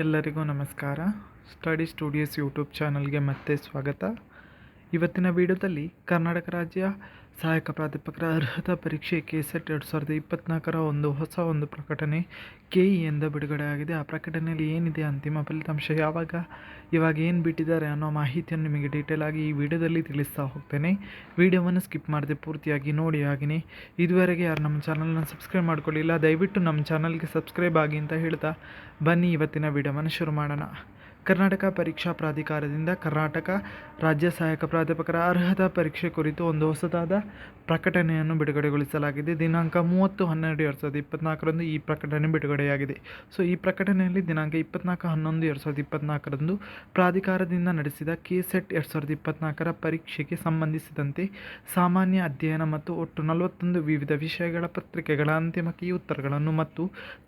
ಎಲ್ಲರಿಗೂ ನಮಸ್ಕಾರ. Study studios YouTube ಚಾನಲ್ಗೆ ಮತ್ತೆ ಸ್ವಾಗತ. ಇವತ್ತಿನ ವಿಡಿಯೋದಲ್ಲಿ ಕರ್ನಾಟಕ ರಾಜ್ಯ ಸಹಾಯಕ ಪ್ರಾಧ್ಯಾಪಕರ ಅರ್ಹತಾ ಪರೀಕ್ಷೆ ಕೆಸೆಟ್ 2024 ಹೊಸ ಪ್ರಕಟಣೆ ಕೆಇಯಿಂದ ಬಿಡುಗಡೆಯಾಗಿದೆ. ಆ ಪ್ರಕಟಣೆಯಲ್ಲಿ ಏನಿದೆ, ಅಂತಿಮ ಫಲಿತಾಂಶ ಇವಾಗ ಏನು ಬಿಟ್ಟಿದ್ದಾರೆ ಅನ್ನೋ ಮಾಹಿತಿಯನ್ನು ನಿಮಗೆ ಡೀಟೇಲ್ ಆಗಿ ಈ ವಿಡಿಯೋದಲ್ಲಿ ತಿಳಿಸ್ತಾ ಹೋಗ್ತೇನೆ. ವಿಡಿಯೋವನ್ನು ಸ್ಕಿಪ್ ಮಾಡದೆ ಪೂರ್ತಿಯಾಗಿ ನೋಡಿ. ಹಾಗೆಯೇ ಇದುವರೆಗೆ ಯಾರು ನಮ್ಮ ಚಾನಲ್ನ ಸಬ್ಸ್ಕ್ರೈಬ್ ಮಾಡ್ಕೊಳ್ಳಿಲ್ಲ, ದಯವಿಟ್ಟು ನಮ್ಮ ಚಾನಲ್ಗೆ ಸಬ್ಸ್ಕ್ರೈಬ್ ಆಗಿ ಅಂತ ಹೇಳ್ತಾ ಬನ್ನಿ ಇವತ್ತಿನ ವಿಡಿಯೋವನ್ನು ಶುರು ಮಾಡೋಣ. ಕರ್ನಾಟಕ ಪರೀಕ್ಷಾ ಪ್ರಾಧಿಕಾರದಿಂದ ಕರ್ನಾಟಕ ರಾಜ್ಯ ಸಹಾಯಕ ಪ್ರಾಧ್ಯಾಪಕರ ಅರ್ಹತಾ ಪರೀಕ್ಷೆ ಕುರಿತು ಒಂದು ಹೊಸದಾದ ಪ್ರಕಟಣೆಯನ್ನು ಬಿಡುಗಡೆಗೊಳಿಸಲಾಗಿದೆ. ದಿನಾಂಕ 30/12/2024 ಈ ಪ್ರಕಟಣೆ ಬಿಡುಗಡೆಯಾಗಿದೆ. ಸೊ ಈ ಪ್ರಕಟಣೆಯಲ್ಲಿ ದಿನಾಂಕ 24/11/2024 ಪ್ರಾಧಿಕಾರದಿಂದ ನಡೆಸಿದ ಕೆಸೆಟ್ 2024 ಪರೀಕ್ಷೆಗೆ ಸಂಬಂಧಿಸಿದಂತೆ ಸಾಮಾನ್ಯ ಅಧ್ಯಯನ ಮತ್ತು ಒಟ್ಟು 41 ವಿವಿಧ ವಿಷಯಗಳ ಪತ್ರಿಕೆಗಳ ಅಂತಿಮ ಕೀ ಉತ್ತರಗಳನ್ನು ಮತ್ತು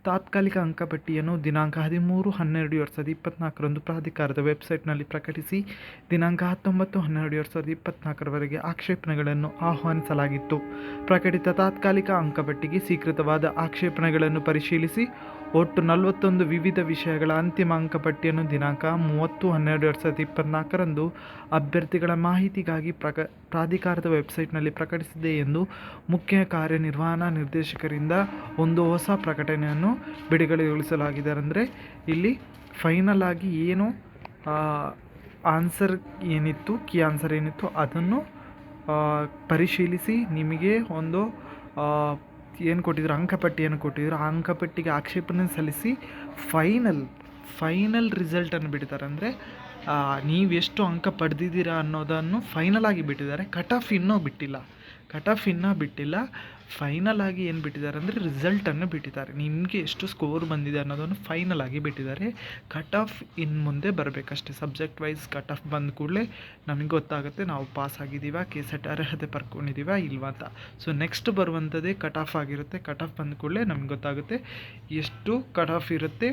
ತಾತ್ಕಾಲಿಕ ಅಂಕಪಟ್ಟಿಯನ್ನು ದಿನಾಂಕ 13/12/2024 ಪ್ರಾಧಿಕಾರದ ವೆಬ್ಸೈಟ್ನಲ್ಲಿ ಪ್ರಕಟಿಸಿ ದಿನಾಂಕ 19/12/2024 ಆಕ್ಷೇಪಣೆಗಳನ್ನು ಆಹ್ವಾನಿಸಲಾಗಿತ್ತು. ಪ್ರಕಟಿತ ತಾತ್ಕಾಲಿಕ ಅಂಕಪಟ್ಟಿಗೆ ಸ್ವೀಕೃತವಾದ ಆಕ್ಷೇಪಣೆಗಳನ್ನು ಪರಿಶೀಲಿಸಿ ಒಟ್ಟು 41 ವಿವಿಧ ವಿಷಯಗಳ ಅಂತಿಮ ಅಂಕಪಟ್ಟಿಯನ್ನು ದಿನಾಂಕ 30/12/2024 ಅಭ್ಯರ್ಥಿಗಳ ಮಾಹಿತಿಗಾಗಿ ಪ್ರಾಧಿಕಾರದ ವೆಬ್ಸೈಟ್ನಲ್ಲಿ ಪ್ರಕಟಿಸಿದೆ ಎಂದು ಮುಖ್ಯ ಕಾರ್ಯನಿರ್ವಹಣಾ ನಿರ್ದೇಶಕರಿಂದ ಒಂದು ಹೊಸ ಪ್ರಕಟಣೆಯನ್ನು ಬಿಡುಗಡೆಗೊಳಿಸಲಾಗಿದೆ. ಅಂದರೆ ಇಲ್ಲಿ ಫೈನಲ್ ಆಗಿ ಏನು ಆನ್ಸರ್ ಏನಿತ್ತು, ಕೀ ಆನ್ಸರ್ ಏನಿತ್ತು ಅದನ್ನು ಪರಿಶೀಲಿಸಿ ನಿಮಗೆ ಒಂದು ಏನು ಕೊಟ್ಟಿದ್ರು, ಅಂಕಪಟ್ಟಿಯನ್ನು ಕೊಟ್ಟಿದ್ರು. ಆ ಅಂಕಪಟ್ಟಿಗೆ ಆಕ್ಷೇಪಣೆ ಸಲ್ಲಿಸಿ ಫೈನಲ್ ರಿಸಲ್ಟನ್ನು ಬಿಡ್ತಾರೆ. ಅಂದರೆ ನೀವೆಷ್ಟು ಅಂಕ ಪಡೆದಿದ್ದೀರಾ ಅನ್ನೋದನ್ನು ಫೈನಲ್ ಆಗಿ ಬಿಟ್ಟಿದ್ದಾರೆ. ಕಟ್ ಆಫ್ ಇನ್ನೂ ಬಿಟ್ಟಿಲ್ಲ. ಫೈನಲ್ ಆಗಿ ಏನು ಬಿಟ್ಟಿದ್ದಾರೆ ಅಂದರೆ ರಿಸಲ್ಟನ್ನು ಬಿಟ್ಟಿದ್ದಾರೆ. ನಿಮಗೆ ಎಷ್ಟು ಸ್ಕೋರ್ ಬಂದಿದೆ ಅನ್ನೋದನ್ನು ಫೈನಲ್ ಆಗಿ ಬಿಟ್ಟಿದ್ದಾರೆ. ಕಟ್ ಆಫ್ ಇನ್ನು ಮುಂದೆ ಬರಬೇಕಷ್ಟೇ. ಸಬ್ಜೆಕ್ಟ್ ವೈಸ್ ಕಟ್ ಆಫ್ ಬಂದ ಕೂಡಲೇ ನಮಗೆ ಗೊತ್ತಾಗುತ್ತೆ ನಾವು ಪಾಸ್ ಆಗಿದ್ದೀವಾ, ಕೆಸೆಟ್ ಅರ್ಹತೆ ಪಡ್ಕೊಂಡಿದ್ದೀವಾ ಇಲ್ವಾ ಅಂತ. ಸೊ ನೆಕ್ಸ್ಟ್ ಬರುವಂಥದ್ದೇ ಕಟ್ ಆಫ್ ಆಗಿರುತ್ತೆ. ಕಟ್ ಆಫ್ ಬಂದ ಕೂಡಲೇ ನಮ್ಗೆ ಗೊತ್ತಾಗುತ್ತೆ ಎಷ್ಟು ಕಟ್ ಆಫ್ ಇರುತ್ತೆ,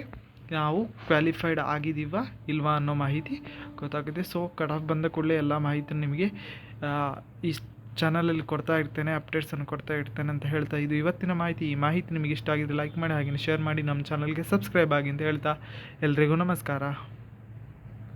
ನಾವು ಕ್ವಾಲಿಫೈಡ್ ಆಗಿದ್ದೀವಾ ಇಲ್ವಾ ಅನ್ನೋ ಮಾಹಿತಿ ಗೊತ್ತಾಗುತ್ತೆ. ಸೊ ಕಟ್ ಆಫ್ ಬಂದ ಕೂಡಲೇ ಎಲ್ಲ ಮಾಹಿತಿ ನಿಮಗೆ ಈ ಚಾನಲಲ್ಲಿ ಕೊಡ್ತಾ ಇರ್ತೇನೆ, ಅಪ್ಡೇಟ್ಸನ್ನು ಕೊಡ್ತಾ ಇರ್ತೇನೆ ಅಂತ ಹೇಳ್ತಾ ಇದು ಇವತ್ತಿನ ಮಾಹಿತಿ. ಈ ಮಾಹಿತಿ ನಿಮಗೆ ಇಷ್ಟ ಆಗಿದ್ರೆ ಲೈಕ್ ಮಾಡಿ, ಹಾಗೆಯೇ ಶೇರ್ ಮಾಡಿ, ನಮ್ಮ ಚಾನಲ್ಗೆ ಸಬ್ಸ್ಕ್ರೈಬ್ ಆಗಿ ಅಂತ ಹೇಳ್ತಾ ಎಲ್ರಿಗೂ ನಮಸ್ಕಾರ.